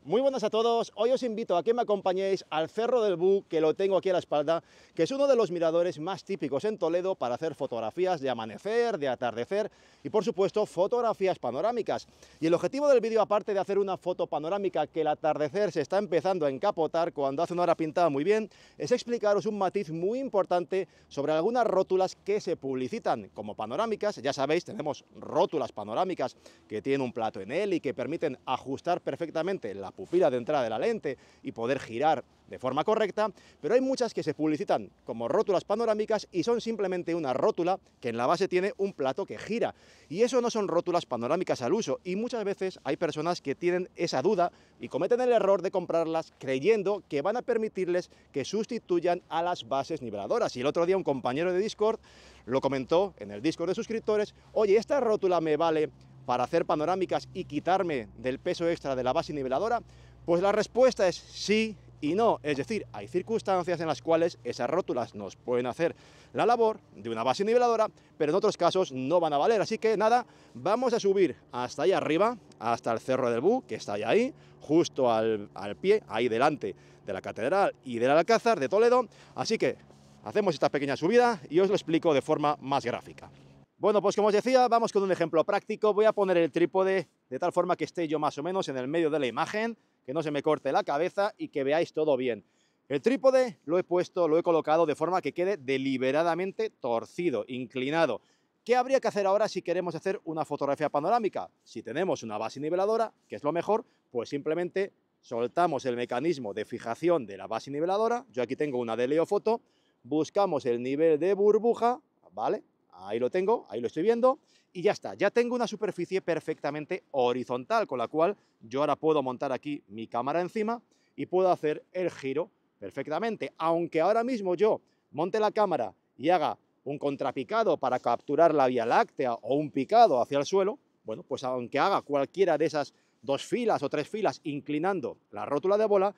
Muy buenas a todos, hoy os invito a que me acompañéis al Cerro del Bú, que lo tengo aquí a la espalda, que es uno de los miradores más típicos en Toledo para hacer fotografías de amanecer, de atardecer y por supuesto fotografías panorámicas. Y el objetivo del vídeo, aparte de hacer una foto panorámica que el atardecer se está empezando a encapotar cuando hace una hora pintada muy bien, es explicaros un matiz muy importante sobre algunas rótulas que se publicitan como panorámicas. Ya sabéis, tenemos rótulas panorámicas que tienen un plato en él y que permiten ajustar perfectamente la pupila de entrada de la lente y poder girar de forma correcta, pero hay muchas que se publicitan como rótulas panorámicas y son simplemente una rótula que en la base tiene un plato que gira, y eso no son rótulas panorámicas al uso, y muchas veces hay personas que tienen esa duda y cometen el error de comprarlas creyendo que van a permitirles que sustituyan a las bases niveladoras. Y el otro día un compañero de Discord lo comentó en el Discord de suscriptores: oye, ¿esta rótula me vale para hacer panorámicas y quitarme del peso extra de la base niveladora? Pues la respuesta es sí y no, es decir, hay circunstancias en las cuales esas rótulas nos pueden hacer la labor de una base niveladora, pero en otros casos no van a valer. Así que nada, vamos a subir hasta ahí arriba, hasta el Cerro del Bú, que está ahí, justo al pie, ahí delante de la Catedral y del Alcázar de Toledo. Así que hacemos esta pequeña subida y os lo explico de forma más gráfica. Bueno, pues como os decía, vamos con un ejemplo práctico. Voy a poner el trípode de tal forma que esté yo más o menos en el medio de la imagen, que no se me corte la cabeza y que veáis todo bien. El trípode lo he puesto, lo he colocado de forma que quede deliberadamente torcido, inclinado. ¿Qué habría que hacer ahora si queremos hacer una fotografía panorámica? Si tenemos una base niveladora, que es lo mejor, pues simplemente soltamos el mecanismo de fijación de la base niveladora. Yo aquí tengo una de Leofoto, buscamos el nivel de burbuja, ¿vale? Ahí lo tengo, ahí lo estoy viendo, y ya está. Ya tengo una superficie perfectamente horizontal, con la cual yo ahora puedo montar aquí mi cámara encima y puedo hacer el giro perfectamente. Aunque ahora mismo yo monte la cámara y haga un contrapicado para capturar la Vía Láctea o un picado hacia el suelo, bueno, pues aunque haga cualquiera de esas dos filas o tres filas inclinando la rótula de bola,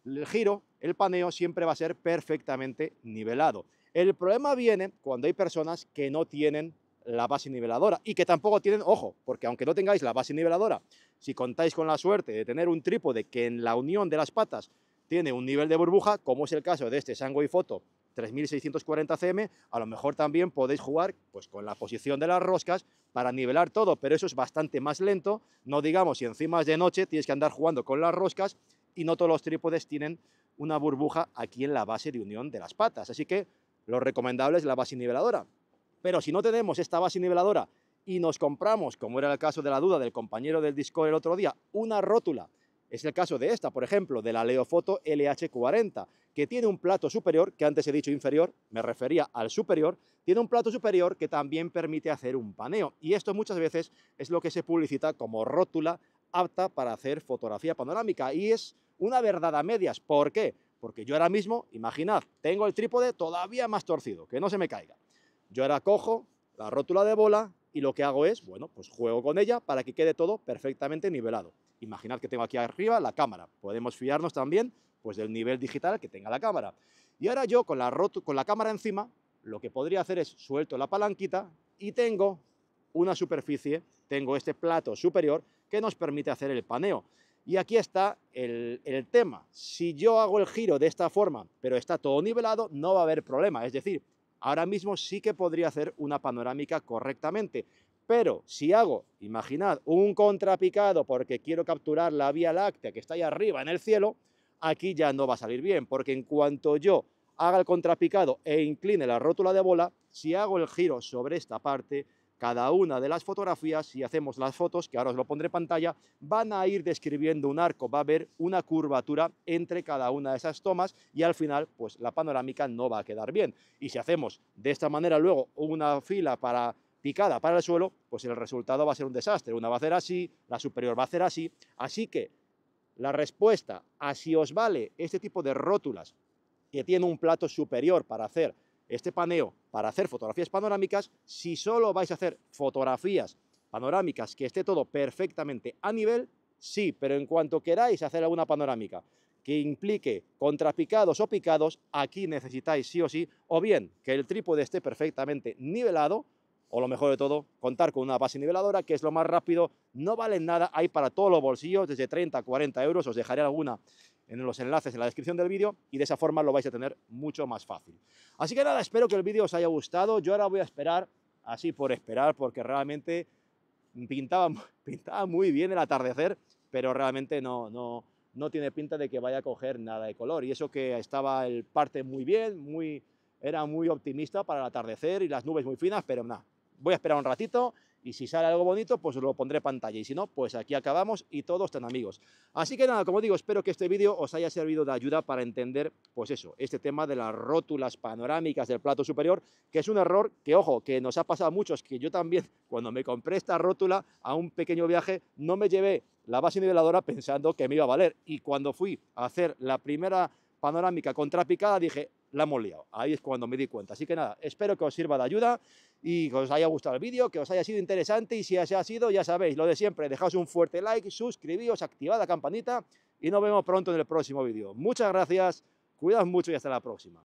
el giro, el paneo siempre va a ser perfectamente nivelado. El problema viene cuando hay personas que no tienen la base niveladora y que tampoco tienen, ojo, porque aunque no tengáis la base niveladora, si contáis con la suerte de tener un trípode que en la unión de las patas tiene un nivel de burbuja, como es el caso de este Sunway Photo 3640 cm, a lo mejor también podéis jugar pues, con la posición de las roscas para nivelar todo, pero eso es bastante más lento. No digamos si encima es de noche, tienes que andar jugando con las roscas y no todos los trípodes tienen una burbuja aquí en la base de unión de las patas. Así que lo recomendable es la base niveladora. Pero si no tenemos esta base niveladora y nos compramos, como era el caso de la duda del compañero del Discord el otro día, una rótula, es el caso de esta, por ejemplo, de la Leofoto LH40, que tiene un plato superior, que antes he dicho inferior, me refería al superior, tiene un plato superior que también permite hacer un paneo. Y esto muchas veces es lo que se publicita como rótula apta para hacer fotografía panorámica. Y es una verdad a medias. ¿Por qué? Porque yo ahora mismo, imaginad, tengo el trípode todavía más torcido, que no se me caiga. Yo ahora cojo la rótula de bola y lo que hago es, bueno, pues juego con ella para que quede todo perfectamente nivelado. Imaginad que tengo aquí arriba la cámara. Podemos fiarnos también pues, del nivel digital que tenga la cámara. Y ahora yo con la cámara encima, lo que podría hacer es suelto la palanquita y tengo una superficie, tengo este plato superior que nos permite hacer el paneo. Y aquí está el tema. Si yo hago el giro de esta forma, pero está todo nivelado, no va a haber problema. Es decir, ahora mismo sí que podría hacer una panorámica correctamente. Pero si hago, imaginad, un contrapicado porque quiero capturar la Vía Láctea que está ahí arriba en el cielo, aquí ya no va a salir bien, porque en cuanto yo haga el contrapicado e incline la rótula de bola, si hago el giro sobre esta parte, cada una de las fotografías, si hacemos las fotos, que ahora os lo pondré en pantalla, van a ir describiendo un arco, va a haber una curvatura entre cada una de esas tomas y al final, pues la panorámica no va a quedar bien. Y si hacemos de esta manera luego una fila picada para el suelo, pues el resultado va a ser un desastre. Una va a hacer así, la superior va a hacer así. Así que la respuesta a si os vale este tipo de rótulas que tiene un plato superior para hacer este paneo, para hacer fotografías panorámicas, si solo vais a hacer fotografías panorámicas que esté todo perfectamente a nivel, sí, pero en cuanto queráis hacer alguna panorámica que implique contrapicados o picados, aquí necesitáis sí o sí, o bien que el trípode esté perfectamente nivelado, o lo mejor de todo, contar con una base niveladora, que es lo más rápido, no vale nada, hay para todos los bolsillos, desde 30 a 40 euros, os dejaré alguna en los enlaces en la descripción del vídeo y de esa forma lo vais a tener mucho más fácil. Así que nada, espero que el vídeo os haya gustado, yo ahora voy a esperar, así por esperar, porque realmente pintaba muy bien el atardecer, pero realmente no tiene pinta de que vaya a coger nada de color, y eso que estaba el parte muy bien, era muy optimista para el atardecer y las nubes muy finas, pero nada, voy a esperar un ratito y si sale algo bonito, pues os lo pondré en pantalla y si no, pues aquí acabamos y todos tan amigos. Así que nada, como digo, espero que este vídeo os haya servido de ayuda para entender, pues eso, este tema de las rótulas panorámicas del plato superior, que es un error que, ojo, que nos ha pasado a muchos, que yo también, cuando me compré esta rótula a un pequeño viaje, no me llevé la base niveladora pensando que me iba a valer, y cuando fui a hacer la primera panorámica contrapicada dije, la hemos liado. Ahí es cuando me di cuenta. Así que nada, espero que os sirva de ayuda y que os haya gustado el vídeo, que os haya sido interesante, y si así ha sido, ya sabéis, lo de siempre, dejaos un fuerte like, suscribíos, activad la campanita y nos vemos pronto en el próximo vídeo. Muchas gracias, cuidaos mucho y hasta la próxima.